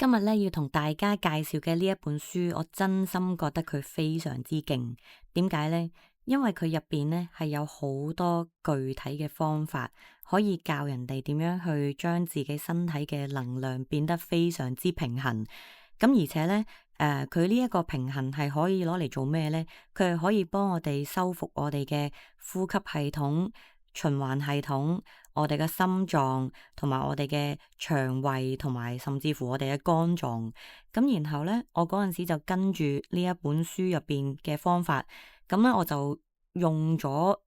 今日咧要同大家介紹嘅呢一本書，我真心覺得佢非常之勁。點解呢？因為佢入邊咧係有好多具體嘅方法，可以教人哋點樣去將自己身體嘅能量變得非常之平衡。咁而且咧，佢呢一個平衡係可以攞嚟做咩呢？佢係可以幫我哋修復我哋嘅呼吸系統、循環系統、我哋嘅心臟同埋我哋嘅腸胃，同埋甚至乎我哋嘅肝臟。咁然後咧，我嗰陣時就跟住呢一本書入邊嘅方法，咁咧我就用咗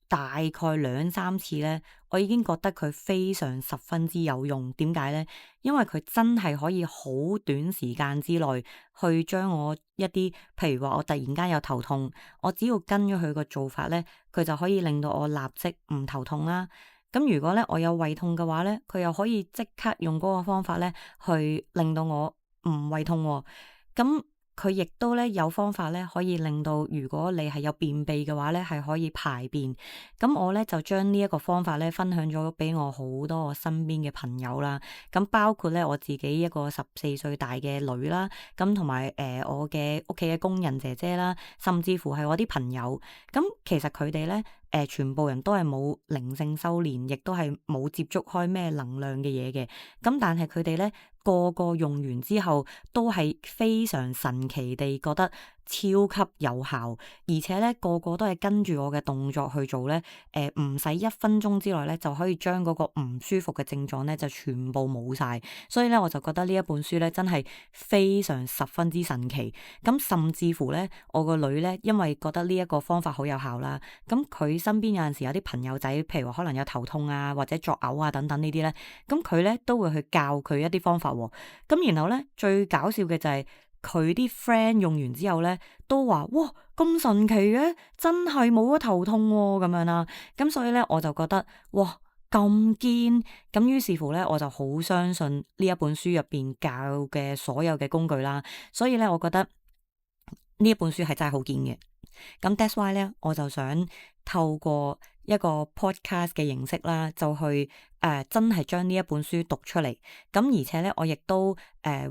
大概2-3次咧，我已經覺得佢非常十分之有用。點解咧？因為佢真係可以好短時間之內去將我一啲，譬如話我突然間有頭痛，我只要跟咗佢個做法咧，佢就可以令到我立即唔頭痛啦。咁如果咧我有胃痛嘅話咧，佢又可以即刻用嗰個方法咧，去令到我唔胃痛喎。咁佢亦都咧有方法咧，可以令到如果你係有便秘嘅話咧，係可以排便。咁我咧就將呢一個方法咧分享咗俾我好多我身邊嘅朋友啦。咁包括咧我自己一個14歲大嘅女啦，咁同埋我嘅屋企嘅工人姐姐啦，甚至乎係我啲朋友。咁其實佢哋咧全部人都係冇靈性修練，亦都係冇接觸開咩能量嘅嘢嘅。咁但係佢哋咧個個用完之後，都係非常神奇地覺得超級有效，而且咧個個都係跟住我嘅動作去做咧，唔使1分鐘之內咧就可以將嗰個唔舒服嘅症狀咧就全部冇晒。所以咧我就覺得呢一本書咧真係非常十分之神奇。咁甚至乎咧我個女咧，因為覺得呢一個方法好有效啦，咁佢身邊有陣時有啲朋友仔，譬如話可能有頭痛啊或者作嘔啊等等呢啲咧，咁佢咧都會去教佢一啲方法喎。咁然後咧最搞笑嘅就係佢啲 friend 用完之後咧都話：哇，咁神奇嘅，真係冇咗頭痛喎咁樣啦。咁所以咧我就覺得哇，咁堅。咁於是乎咧我就好相信呢一本書入邊教嘅所有嘅工具啦。所以咧我覺得呢一本書係真係好堅嘅。咁 that's why 咧，我就想透過一個 podcast 嘅形式啦，就去真係將呢一本書讀出嚟。咁而且咧，我亦都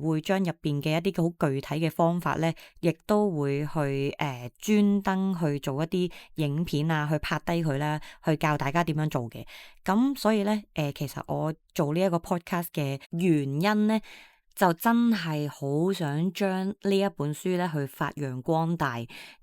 會將入邊嘅一啲好具體嘅方法咧，亦都會去專登去做一啲影片啊，去拍低佢啦，去教大家點樣做嘅。咁所以咧，其實我做呢一個 podcast 嘅原因咧，就真係好想將呢一本書咧去發揚光大。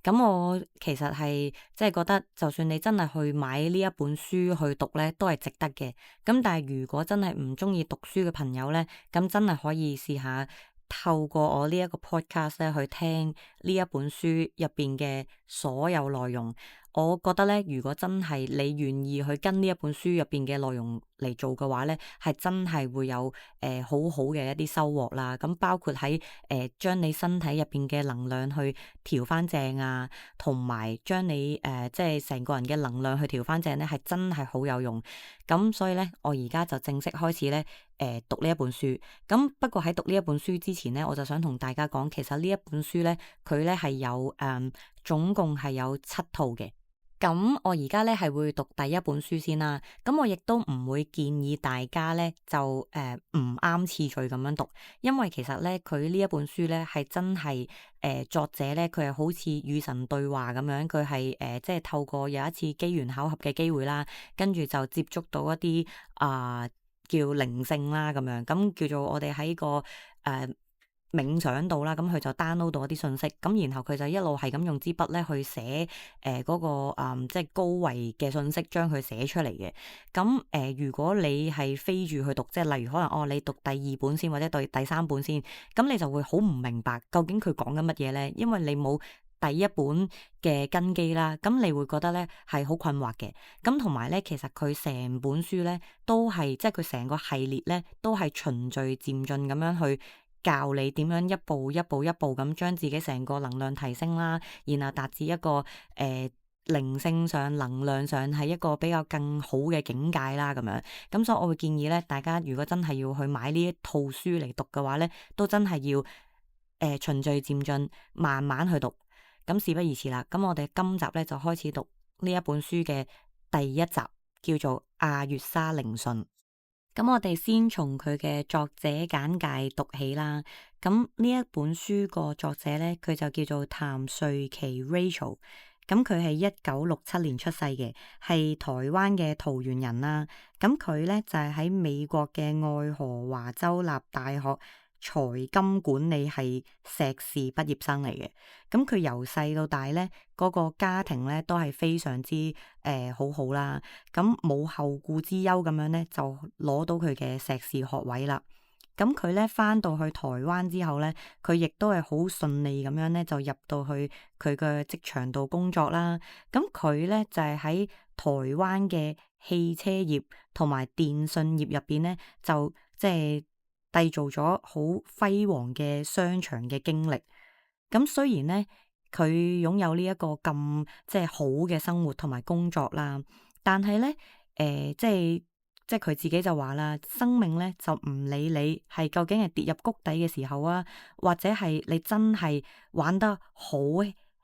咁我其實係即係覺得，就算你真係去買呢一本書去讀咧，都係值得嘅。咁但係如果真係唔中意讀書嘅朋友咧，咁真係可以試下透過我呢一個 podcast 咧去聽呢一本書入邊嘅所有內容。我覺得咧，如果真係你願意去跟呢一本書入邊嘅內容嚟做嘅話咧，係真係會有好好嘅一啲收穫啦。咁包括喺將你身體入邊嘅能量去調翻正啊，同埋將你即係成個人嘅能量去調翻正咧，係真係好有用。咁所以咧，我而家就正式開始咧讀呢一本書。咁不過喺讀呢一本書之前咧，我就想同大家講，其實呢一本書咧，佢咧係有總共係有7套嘅。咁我而家咧係會讀第一本書先啦，咁我亦都唔會建議大家咧就唔啱次序咁樣讀，因為其實咧佢呢一本書咧係真係作者咧佢係好似與神對話咁樣，佢係即係透過有一次機緣巧合嘅機會啦，跟住就接觸到一啲叫靈性啦咁樣，咁叫做我哋喺個冥想到啦，咁佢就 download 到一啲信息，咁然後佢就一路係咁用支筆咧去寫嗰個即係高維嘅信息，將佢寫出嚟嘅。咁如果你係飛住去讀，即係例如可能你讀第2本先，或者讀第3本先，咁你就會好唔明白究竟佢講緊乜嘢咧，因為你冇第一本嘅根基啦，咁你會覺得咧係好困惑嘅。咁同埋咧，其實佢成本書咧都係即係佢成個系列咧都係循序漸進咁樣去教你點樣一步一步一步咁將自己成個能量提升啦，然後達至一個靈性上、能量上係一個比較更好嘅境界啦咁樣。咁所以我會建議咧，大家如果真係要去買呢一套書嚟讀嘅話咧，都真係要循序漸進，慢慢去讀。咁事不宜遲啦，咁我哋今集咧就開始讀呢一本書嘅第1集，叫做《阿月莎靈訊》。咁我哋先從佢嘅作者簡介讀起啦。咁呢一本書個作者咧，佢就叫做譚瑞琪 Rachel。咁佢係1967年出世嘅，係台灣嘅桃園人啦。咁佢咧就係喺美國嘅愛荷華州立大學財金管理系碩士畢業生嚟嘅。咁佢由細到大咧，嗰個家庭咧都係非常之好好啦。咁冇後顧之憂咁樣咧，就攞到佢嘅碩士學位啦。咁佢咧翻到去台灣之後咧，佢亦都係好順利咁樣咧，就入到去佢嘅職場度工作啦。咁佢咧就係喺台灣嘅汽車業同埋電信業入邊咧，就即係締造咗好輝煌嘅商場嘅經歷。咁雖然咧，佢擁有呢一個咁即係好嘅生活同埋工作啦，但係咧，即係佢自己就話啦，生命咧就唔理你係究竟係跌入谷底嘅時候啊，或者係你真係玩得好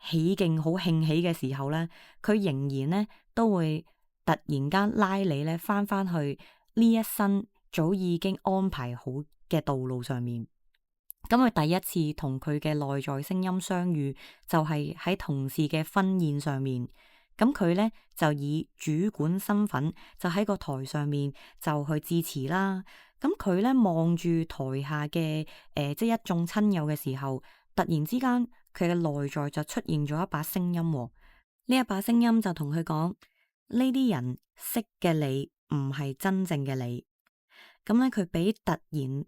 起勁、好興起嘅時候咧，佢仍然咧都會突然間拉你咧翻去呢一生早已經安排好嘅道路上面。咁佢第一次同佢嘅內在聲音相遇，就係喺同事嘅婚宴上面。咁佢咧就以主管身份，就喺個台上面就去致辭啦。咁佢咧望住台下嘅即係一眾親友嘅時候，突然之間佢嘅內在就出現咗一把聲音喎。呢一把聲音就同佢講：呢啲人識嘅你唔係真正嘅你。咁咧佢俾突然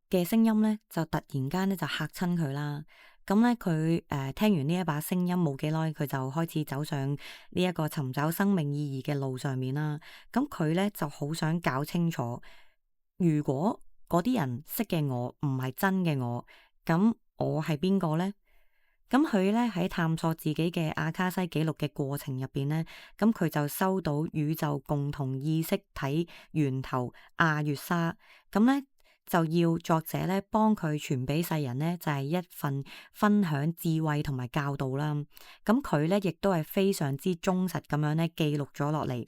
嘅聲音咧，就突然間咧就嚇親佢啦。咁咧佢聽完呢一把聲音冇幾耐，佢就開始走上呢一個尋找生命意義嘅路上面啦。咁佢咧就好想搞清楚，如果嗰啲人識嘅我唔係真嘅我，咁我係邊個咧？咁佢咧喺探索自己嘅阿卡西記錄嘅過程入邊咧，咁佢就收到宇宙共同意識體源頭阿月沙，咁咧就要作者咧幫佢傳俾世人咧，就係一份分享智慧同埋教導啦。咁佢咧亦都係非常之忠實咁樣咧記錄咗落嚟。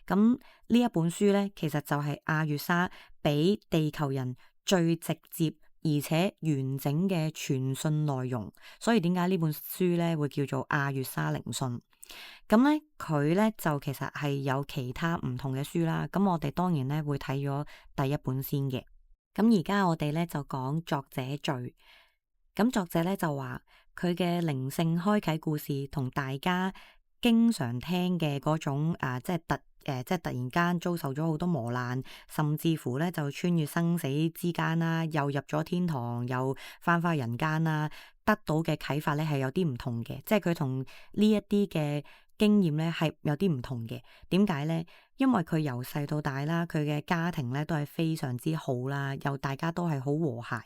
咁呢一本書咧，其實就係阿月沙俾地球人最直接而且完整嘅傳訊內容，所以點解呢本書咧會叫做阿月沙靈訊？咁咧佢咧就其實係有其他唔同嘅書啦。咁我哋當然咧會睇咗第一本先嘅。咁而家我哋咧就講作者序。咁作者咧就話佢嘅靈性開啟故事同大家經常聽嘅嗰種即係突然間遭受咗好多磨難，甚至乎咧就穿越生死之間啦，又入咗天堂，又翻返人間啦，得到嘅啟發咧係有啲唔同嘅，即係佢同呢一啲嘅經驗咧係有啲唔同嘅。點解咧？因為佢由細到大啦，佢嘅家庭咧都係非常之好啦，又大家都係好和諧。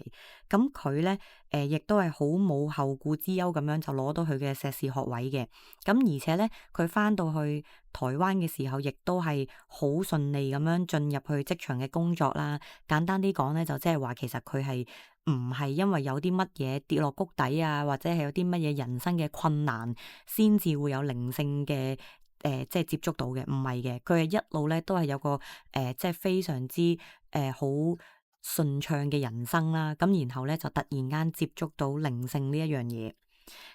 咁佢咧亦都係好冇後顧之憂咁樣就攞到佢嘅碩士學位嘅。咁而且咧，佢翻到去台灣嘅時候，亦都係好順利咁樣進入去職場嘅工作啦。簡單啲講咧，就即係話其實佢係唔係因為有啲乜嘢跌落谷底啊，或者係有啲乜嘢人生嘅困難，先至會有靈性嘅即係接觸到嘅，唔係嘅。佢係一路咧都係有個即係非常之好順暢嘅人生啦。咁然後咧就突然間接觸到靈性呢一樣嘢。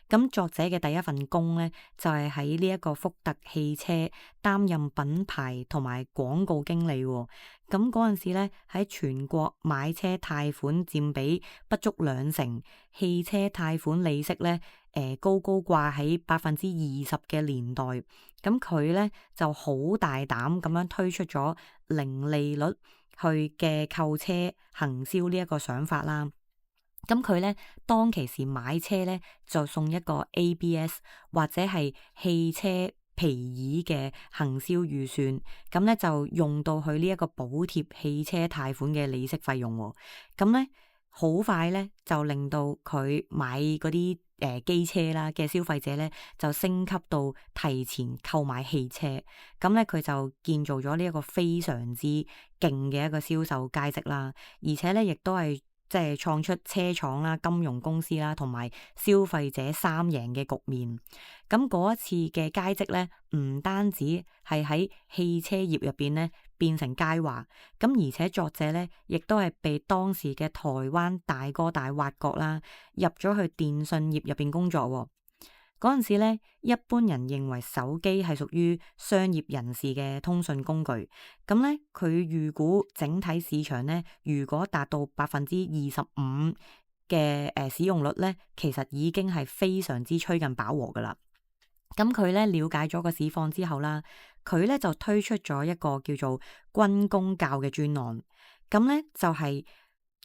咁作者嘅第一份工咧，就係喺呢一個福特汽車擔任品牌同埋廣告經理喎。咁嗰陣時咧，喺全國買車貸款佔比不足2成，汽車貸款利息咧高高掛喺20%嘅年代。咁佢咧就好大膽咁樣推出咗零利率去嘅購車行銷呢一個想法啦。咁佢咧當其時買車咧就送一個 ABS 或者係汽車皮椅嘅行銷預算，咁咧就用到去呢一個補貼汽車貸款嘅利息費用喎。咁咧好快咧就令到佢買嗰啲機車啦嘅消費者咧就升級到提前購買汽車。咁咧佢就建造咗呢一個非常之勁嘅一個銷售佳績啦，而且咧亦都係即係創出車廠啦、金融公司啦同埋消費者三贏嘅局面。咁嗰一次嘅佳績咧，唔單止係喺汽車業入邊咧變成佳話。咁而且作者咧亦都係被當時嘅台灣大哥大挖角啦，入咗去電信業入邊工作喎。嗰陣時咧，一般人認為手機係屬於商業人士嘅通訊工具。咁咧，佢預估整體市場咧，如果達到25%嘅使用率咧，其實已經係非常之趨近飽和噶啦。咁佢咧了解咗個市況之後啦，佢咧就推出咗一個叫做軍公教嘅專案。咁咧就係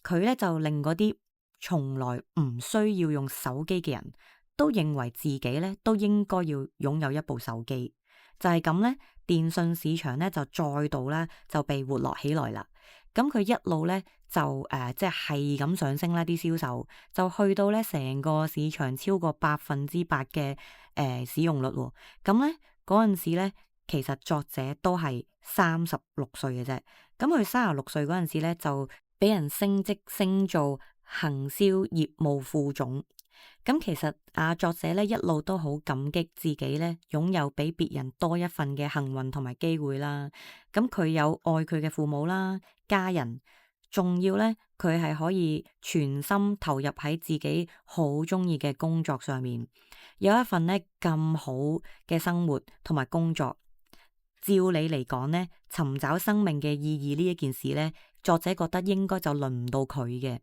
佢咧就令嗰啲從來唔需要用手機嘅人都認為自己咧都應該要擁有一部手機。就係咁咧，電信市場咧就再度咧就被活絡起來啦。咁佢一路咧就即係咁上升啦，啲銷售就去到咧成個市場超過8%嘅使用率喎。咁咧嗰陣時咧，其實作者都係36歲嘅啫。咁佢36歲嗰陣時咧，就俾人升職升做行銷業務副總。咁其實作者咧一路都好感激自己咧擁有比別人多一份嘅幸運同埋機會啦。咁佢有愛佢嘅父母啦、家人，仲要咧佢係可以全心投入喺自己好中意嘅工作上面，有一份咧咁好嘅生活同埋工作。照理嚟講咧，尋找生命嘅意義呢一件事咧，作者覺得應該就輪唔到佢嘅，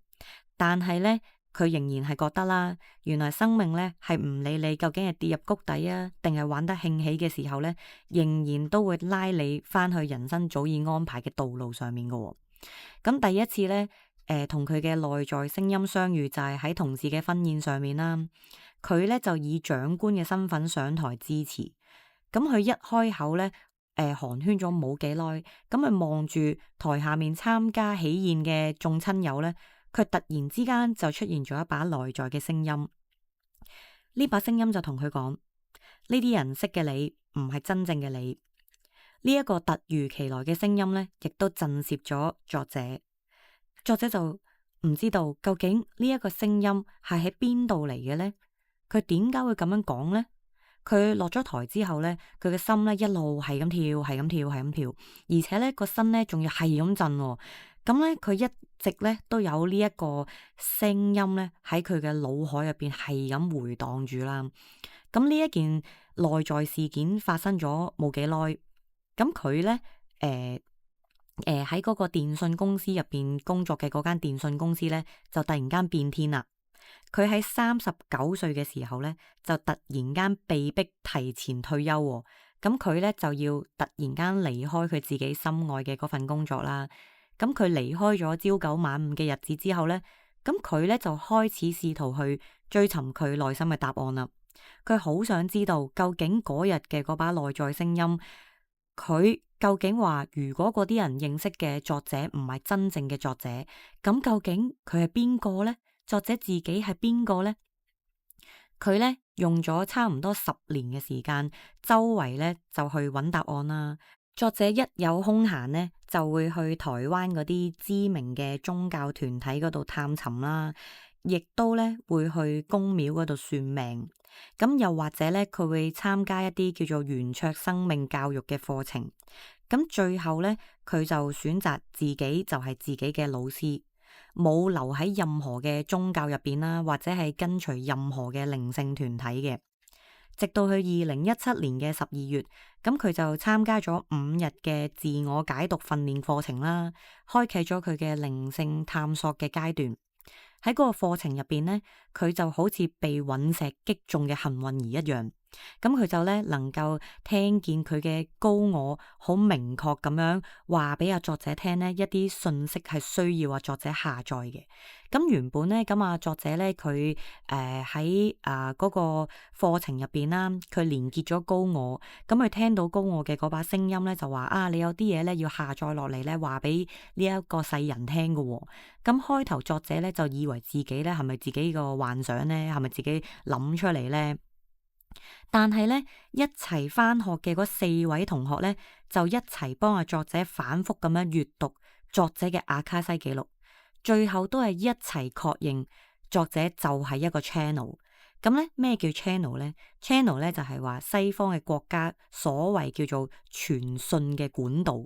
但係咧，佢仍然係覺得啦，原來生命咧係唔理你究竟係跌入谷底啊，定係玩得興起嘅時候咧，仍然都會拉你翻去人生早已安排嘅道路上面嘅喎。咁第一次咧，同佢嘅內在聲音相遇就係喺同事嘅婚宴上面啦。佢咧就以長官嘅身份上台致辭。咁佢一開口咧，寒暄咗冇幾耐，咁佢望住台下面參加喜宴嘅眾親友咧，佢突然之間就出現咗一把內在嘅聲音。呢把聲音就同佢講：呢啲人識嘅你唔係真正嘅你。呢一個突如其來嘅聲音咧，亦都震懾咗作者。作者就唔知道究竟呢一個聲音係喺邊度嚟嘅咧？佢點解會咁樣講咧？佢落咗台之後咧，佢嘅心咧一路係咁跳，係咁跳，係咁跳，而且咧個身咧仲要係咁震喎。咁咧佢一直咧都有呢一個聲音咧喺佢嘅腦海入邊係咁回蕩住啦。咁呢一件內在事件發生咗冇幾耐，咁佢咧喺嗰個電信公司入邊工作嘅嗰間電信公司咧就突然間變天啦。佢喺39歲嘅時候咧，就突然間被逼提前退休喎。咁佢咧就要突然間離開佢自己心愛嘅嗰份工作啦。咁佢離開咗朝九晚五嘅日子之後咧，咁佢咧就開始試圖去追尋佢內心嘅答案啦。佢好想知道究竟嗰日嘅嗰把內在聲音，佢究竟話如果嗰啲人認識嘅作者唔係真正嘅作者，咁究竟佢係邊個咧？作者自己係邊個呢？佢咧用咗差唔多10年嘅時間，周圍咧就去揾答案啦。作者一有空閒呢，就會去台灣嗰啲知名嘅宗教團體嗰度探尋啦，亦都咧會去宮廟嗰度算命。咁又或者咧，佢會參加一啲叫做圓桌生命教育嘅課程。咁最後咧，佢就選擇自己就係自己嘅老師。冇留喺任何嘅宗教入邊啦，或者係跟隨任何嘅靈性團體嘅。直到去2017年嘅12月，咁佢就參加咗5日嘅自我解讀訓練課程啦，開啟咗佢嘅靈性探索嘅階段。喺嗰個課程入邊呢，佢就好似被隕石擊中嘅幸運兒一樣。咁佢就咧能夠聽見佢嘅高我好明確咁樣話俾作者聽呢一啲信息係需要作者下載嘅。咁原本咧咁作者咧佢喺嗰個課程入邊啦，佢連結咗高我，咁佢聽到高我嘅嗰把聲音咧就話你有啲嘢咧要下載落嚟咧話俾呢一個世人聽㗎喎。咁開頭作者咧就以為自己咧係咪自己個幻想咧，係咪自己諗出嚟咧？但係咧，一齊返學嘅嗰4位同學咧，就一齊幫作者反覆咁樣閱讀作者嘅阿卡西記錄，最後都係一齊確認作者就係一個 channel。咁咧咩叫 channel 咧？channel 咧就係話西方嘅國家所謂叫做傳訊嘅管道。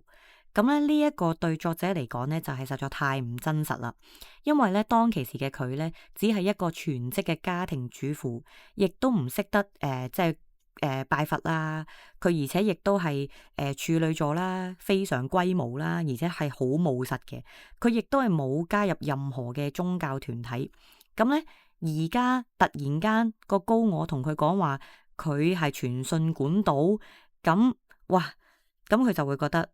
咁咧呢一個對作者嚟講咧就係實在太唔真實啦，因為咧當其時嘅佢咧只係一個全職嘅家庭主婦，亦都唔識得拜佛啦，佢而且亦都係處女座啦，非常龜毛啦，而且係好務實嘅。佢亦都係冇加入任何嘅宗教團體。咁咧而家突然間個高我同佢講話，佢係傳信管道，咁哇，咁佢就會覺得，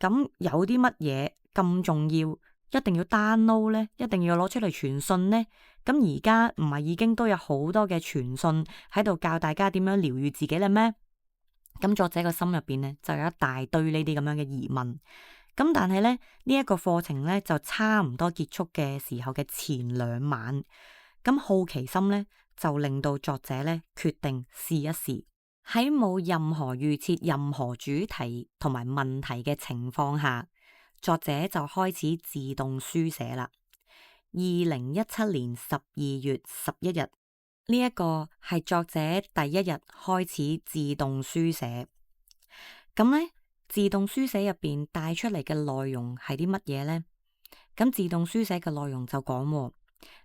咁有啲乜嘢咁重要，一定要 download 咧，一定要攞出嚟傳信呢？咁而家唔係已經都有好多嘅傳信喺度教大家點樣療癒自己啦咩？咁作者個心入邊呢，就有一大堆呢啲咁樣嘅疑問。咁但係咧呢一個課程咧就差唔多結束嘅時候嘅前2晚，咁好奇心咧就令到作者咧決定試一試。喺冇任何預設任何主題同埋問題嘅情況下，作者就開始自動書寫啦。2017年12月11日，呢一個係作者第一日開始自動書寫。咁咧，自動書寫入邊帶出嚟嘅內容係啲乜嘢呢？咁自動書寫嘅內容就講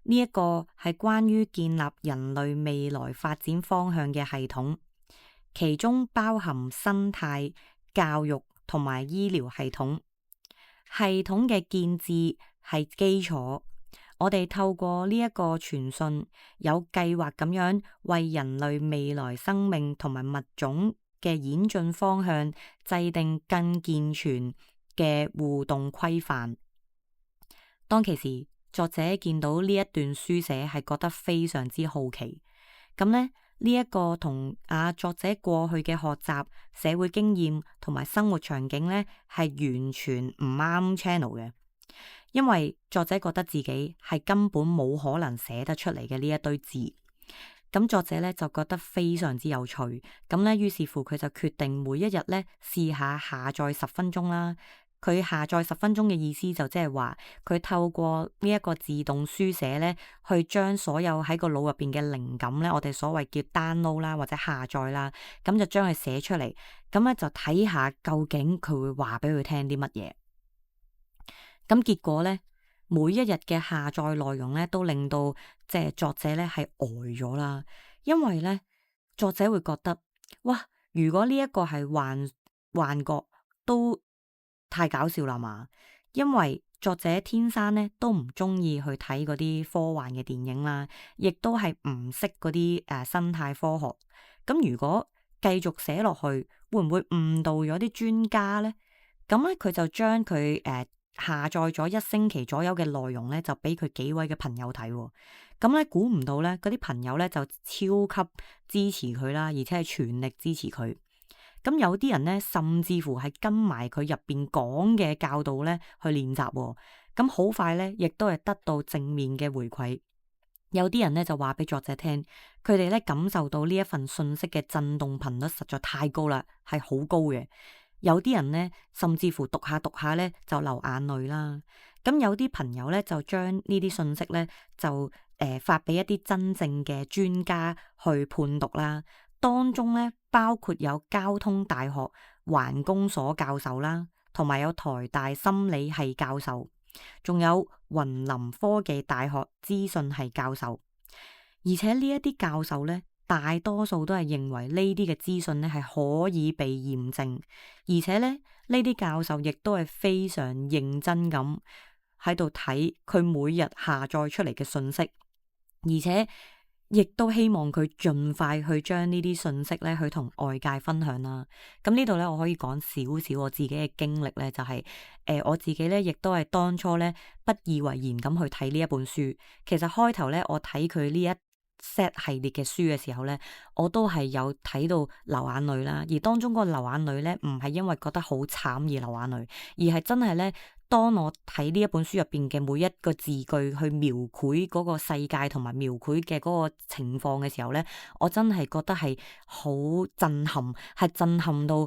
呢一個係關於建立人類未來發展方向嘅系統，其中包含生態、教育同埋醫療系統。系統嘅建置係基礎。我哋透過呢一個傳訊，有計劃咁樣為人類未來生命同埋物種嘅演進方向制定更健全嘅互動規範。當其時，作者見到呢一段書寫係覺得非常之好奇。咁咧呢一個同作者過去嘅學習、社會經驗同埋生活場景咧係完全唔啱 channel 嘅。因為作者覺得自己係根本冇可能寫得出嚟嘅呢一堆字，咁作者咧就覺得非常之有趣，咁咧於是乎佢就決定每一日咧試下載10分鐘啦。佢下載10分鐘嘅意思就即係話佢透過呢一個自動書寫咧，去將所有喺個腦入邊嘅靈感咧，我哋所謂叫 download 啦或者下載啦，咁就將佢寫出嚟，咁咧就睇下究竟佢會話俾佢聽啲乜嘢。咁結果咧，每一日嘅下載內容咧，都令到作者咧係呆咗啦。因為咧，作者會覺得，哇！如果呢一個係幻覺，都太搞笑啦嘛。因為作者天生咧都唔中意去睇嗰啲科幻嘅電影啦，亦都係唔識嗰啲生態科學。咁如果繼續寫落去，會唔會誤導咗啲專家咧？咁咧，佢就將佢下載咗1星期左右嘅內容咧，就俾佢幾位嘅朋友睇。咁咧，估唔到咧，嗰啲朋友咧就超級支持佢啦，而且係全力支持佢。咁有啲人咧，甚至乎係跟埋佢入邊講嘅教導咧去練習。咁好快咧，亦都係得到正面嘅回饋。有啲人咧就話俾作者聽，佢哋咧感受到呢一份信息嘅震動頻率實在太高啦，係好高嘅。有啲人咧，甚至乎讀下讀下咧就流眼淚啦。咁有啲朋友咧就將呢啲信息咧就發俾一啲真正嘅專家去判讀啦。當中咧包括有交通大學環工所教授啦，同埋有台大心理系教授，仲有雲林科技大學資訊系教授。而且呢一啲教授咧，大多數都係認為呢啲嘅資訊咧係可以被驗證，而且咧呢啲教授亦都係非常認真咁喺度睇佢每日下載出嚟嘅信息，而且亦都希望佢盡快去將呢啲信息咧去同外界分享啦。咁呢度咧我可以講少少我自己嘅經歷咧，就係我自己咧亦都係當初咧不以為然咁去睇呢一本書。其實開頭咧我睇佢呢一set 系列嘅書嘅時候咧，我都係有睇到流眼淚啦。而當中嗰個流眼淚咧，唔係因為覺得好慘而流眼淚，而係真係咧，當我睇呢一本書入邊嘅每一個字句去描繪嗰個世界同埋描繪嘅嗰個情況嘅時候咧，我真係覺得係好震撼，係震撼到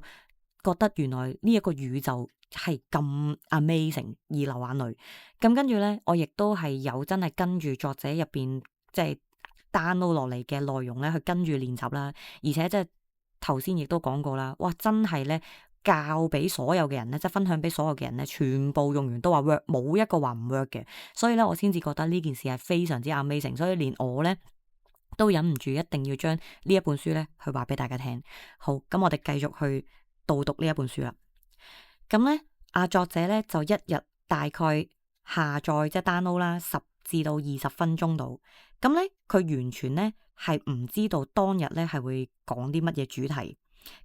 覺得原來呢一個宇宙係咁 amazing 而流眼淚。咁跟住咧，我亦都係有真係跟住作者入邊download 落嚟嘅內容咧，去跟住練習啦，而且頭先亦都講過啦，哇！真係咧教俾所有嘅人咧，即係分享俾所有嘅人咧，全部用完都話 work，冇一個話唔 work 嘅。所以咧，我先至覺得呢件事係非常之 amazing，所以連我咧都忍唔住一定要將呢一本書咧去話俾大家聽。好，咁我哋繼續去導讀呢一本書啦。咁咧，作者咧就一日大概下載即係 download 啦，10至到20分鐘度。咁咧，佢完全咧係唔知道當日咧係會講啲乜嘢主題。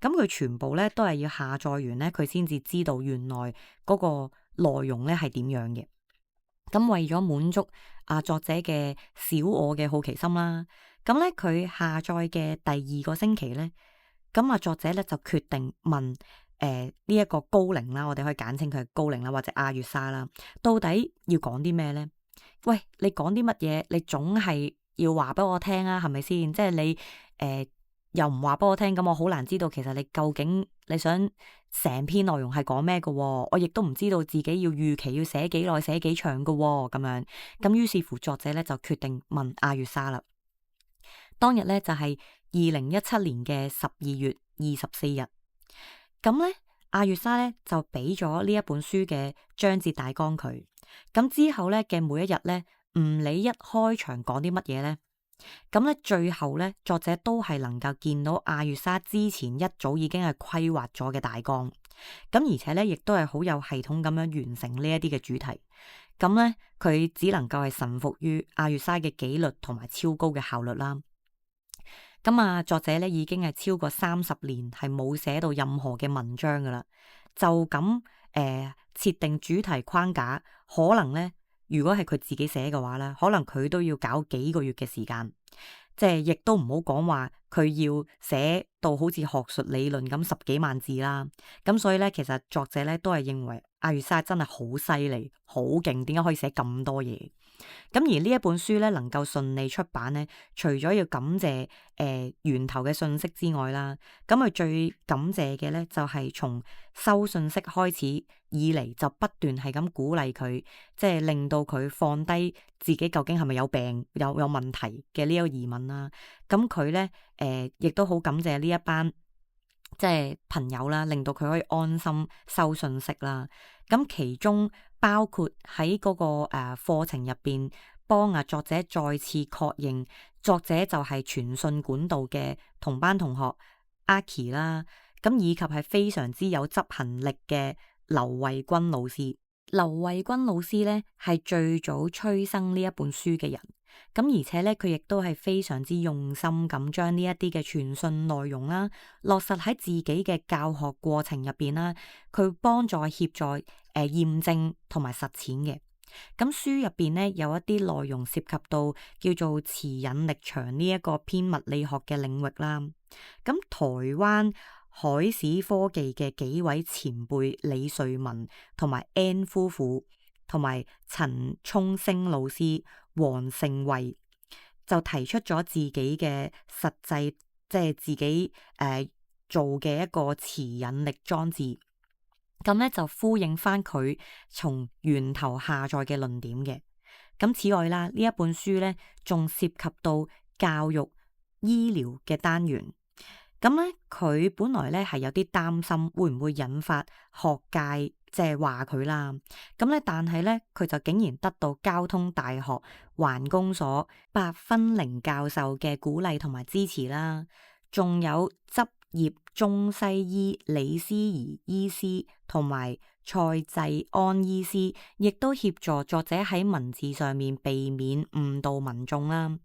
咁佢全部咧都係要下載完咧，佢先至知道原來嗰個內容咧係點樣嘅。咁為咗滿足作者嘅小我嘅好奇心啦，咁咧佢下載嘅第2個星期咧，咁作者咧就決定問呢一個高靈啦，我哋可以簡稱佢係高靈啦，或者阿月莎啦，到底要講啲咩咧？喂，你講啲乜嘢？你總係要話俾我聽啊，係咪先？即係你又唔話俾我聽，咁我好難知道其實你究竟你想成篇內容係講咩嘅喎？我亦都唔知道自己要預期要寫幾耐、寫幾長嘅喎，咁樣。咁於是乎作者咧就決定問阿月莎啦。當日咧就係2017年嘅12月24日。咁咧阿月莎咧就俾咗呢一本書嘅章節大綱佢。咁之後咧嘅每一日咧，唔理一開場講啲乜嘢咧，咁咧最後咧作者都係能夠見到阿月莎之前一早已經係規劃咗嘅大綱，咁而且咧亦都係好有系統咁樣完成呢一啲嘅主題。咁咧佢只能夠係臣服於阿月莎嘅紀律同埋超高嘅效率啦。咁作者咧已經係超過30年係冇寫到任何嘅文章噶啦，就咁設定主題框架，可能咧如果係佢自己寫嘅話咧，可能佢都要搞幾個月嘅時間，即係亦都唔好講話佢要寫到好似學術理論咁10幾萬字啦。咁所以咧，其實作者咧都係認為阿月莎真係好犀利、好勁，點解可以寫咁多嘢？咁而呢一本書咧能夠順利出版咧，除咗要感謝源頭嘅信息之外啦，咁佢最感謝嘅咧就係從收信息開始以嚟就不斷係咁鼓勵佢，即係令到佢放低自己究竟係咪有病有問題嘅呢個疑問啦。咁佢咧亦都好感謝呢一班即係朋友啦，令到佢可以安心收信息啦。咁其中包括喺嗰個課程入邊幫作者再次確認作者就係傳訊管道嘅同班同學阿琪啦，咁以及係非常之有執行力嘅劉慧君老師。劉慧君老師咧係最早催生呢一本書嘅人，咁而且咧佢亦都係非常之用心咁將呢一啲嘅傳訊內容啦落實喺自己嘅教學過程入邊啦，佢幫助協助驗證同埋實踐嘅。咁書入邊咧有一啲內容涉及到叫做磁引力場呢一個偏物理學嘅領域啦。咁台灣海史科技嘅幾位前輩李瑞文同埋 N 夫婦同埋陳聰星老師、黃成慧就提出咗自己嘅實際，即係自己做嘅一個磁引力裝置。咁咧就呼應翻佢從源頭下載嘅論點嘅。咁此外啦，呢一本書咧仲涉及到教育、醫療嘅單元。咁咧佢本來咧係有啲擔心會唔會引發學界即係話佢啦。咁咧但係咧佢就竟然得到交通大學環工所白芬玲教授嘅鼓勵同埋支持啦，仲有執業中西醫李思儀醫師同埋蔡濟安醫師，亦都協助作者喺文字上面避免誤導民眾啦。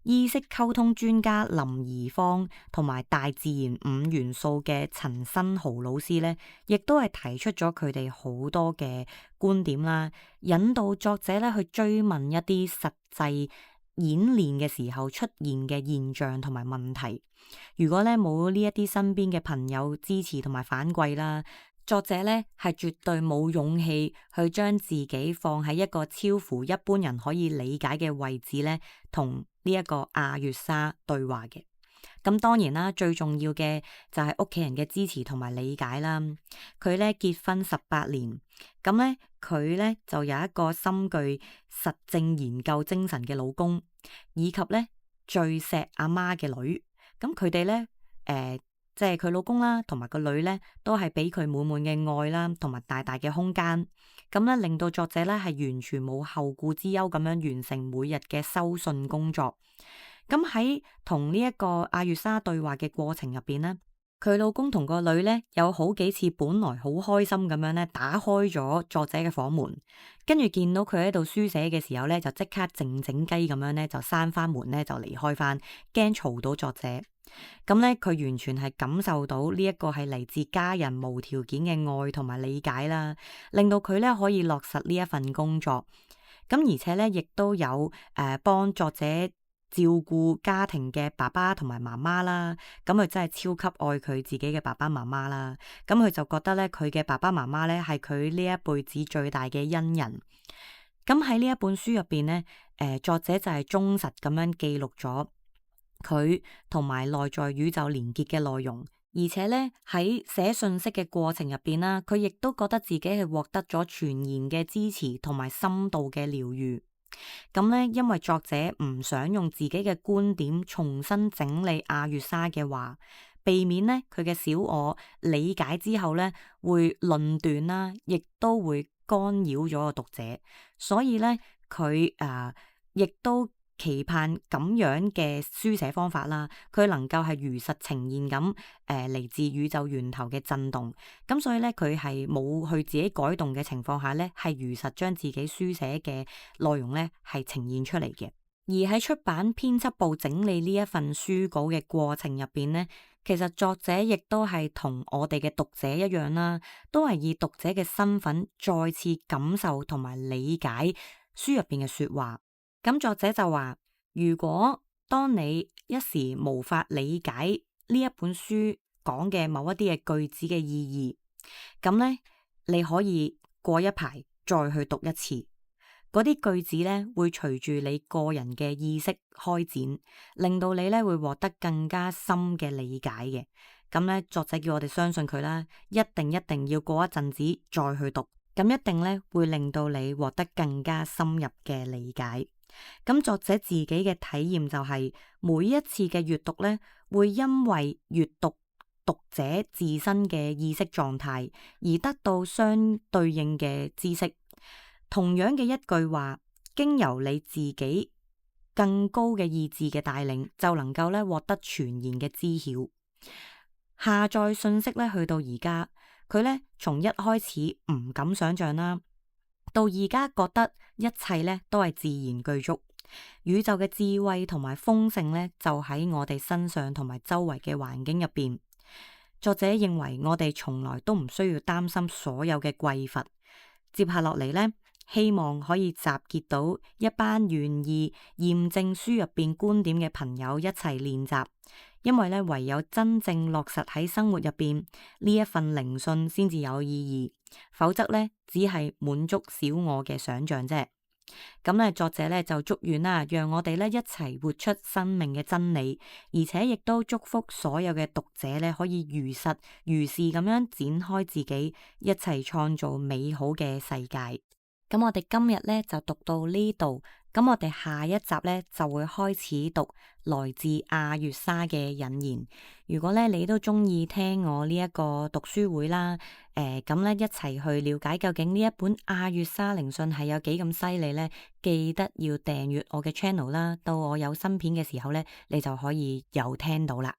意識溝通專家林怡芳同埋大自然5元素嘅陳新豪老師咧，亦都係提出咗佢哋好多嘅觀點啦，引導作者咧去追問一啲實際演練嘅時候出現嘅現象同埋問題。如果咧冇呢一啲身邊嘅朋友支持同埋反饋啦，作者咧係絕對冇勇氣去將自己放喺一個超乎一般人可以理解嘅位置咧，同呢一個阿月莎對話嘅。咁當然啦，最重要嘅就係屋企人嘅支持同埋理解啦。佢咧結婚18年，咁咧佢咧就有一個深具實證研究精神嘅老公，以及咧最錫阿媽嘅女。咁佢哋咧即係佢老公啦，同埋個女咧，都係俾佢滿滿嘅愛啦，同埋大大嘅空間。咁咧令到作者咧係完全冇後顧之憂咁樣完成每日嘅收信工作。咁喺同呢一個阿月莎對話嘅過程入邊咧，佢老公同個女咧有好幾次本來好開心咁樣咧打開咗作者嘅房門，跟住見到佢喺度書寫嘅時候咧，就即刻靜靜雞咁樣咧就閂翻門咧就離開翻，驚嘈到作者。咁咧佢完全係感受到呢一個係嚟自家人無條件嘅愛同埋理解啦，令到佢咧可以落實呢一份工作。咁而且咧亦都有幫作者照顧家庭嘅爸爸同埋媽媽啦，咁佢真係超級愛佢自己嘅爸爸媽媽啦。咁佢就覺得咧，佢嘅爸爸媽媽咧係佢呢一輩子最大嘅恩人。咁喺呢一本書入邊咧，作者就係忠實咁樣記錄咗佢同埋內在宇宙連結嘅內容，而且咧喺寫信息嘅過程入邊啦，佢亦都覺得自己係獲得咗全然嘅支持同埋深度嘅療愈。咁咧，因為作者唔想用自己嘅觀點重新整理阿月莎嘅話，避免咧佢嘅小我理解之後咧會論斷啦，亦都會干擾咗個讀者，所以咧佢亦都期盼咁樣嘅書寫方法啦，佢能夠係如實呈現咁嚟自宇宙源頭嘅震動。咁所以咧佢係冇去自己改動嘅情況下咧，係如實將自己書寫嘅內容咧係呈現出嚟嘅。而喺出版編輯部整理呢一份書稿嘅過程入邊咧，其實作者亦都係同我哋嘅讀者一樣啦，都係以讀者嘅身份再次感受同埋理解書入邊嘅說話。咁作者就話，如果當你一時無法理解呢一本書講嘅某一啲嘅句子嘅意義，咁咧你可以過一排再去讀一次，嗰啲句子咧會隨住你個人嘅意識開展，令到你咧會獲得更加深嘅理解嘅。咁咧作者叫我哋相信佢啦，一定要過一陣子再去讀，咁一定咧會令到你獲得更加深入嘅理解。咁作者自己嘅體驗就係每一次嘅閱讀咧，會因為閱讀讀者自身嘅意識狀態而得到相對應嘅知識。同樣嘅一句話，經由你自己更高嘅意志嘅帶領，就能夠咧獲得全然嘅知曉。下載信息咧，去到而家，佢咧從一開始唔敢想象啦，到而家覺得一切咧都係自然具足，宇宙嘅智慧同埋豐盛咧就喺我哋身上同埋周圍嘅環境入邊。作者認為我哋從來都唔需要擔心所有嘅匱乏。接下落嚟咧，希望可以集結到一班願意驗證書入邊觀點嘅朋友一齊練習，因為咧唯有真正落實喺生活入邊，呢一份靈訊先至有意義，否則咧只係滿足小我嘅想象啫。咁咧作者咧就祝願啦，讓我哋咧一齊活出生命嘅真理，而且亦都祝福所有嘅讀者咧可以如實如是咁樣展開自己，一齊創造美好嘅世界。咁我哋今日咧就讀到呢度，咁我哋下一集咧就會開始讀來自阿月莎嘅引言。如果咧你都中意聽我呢一個讀書會啦，咁咧一齊去了解究竟呢一本阿月莎靈訊係有幾咁犀利咧，記得要訂閱我嘅 channel 啦，到我有新片嘅時候咧，你就可以有聽到啦。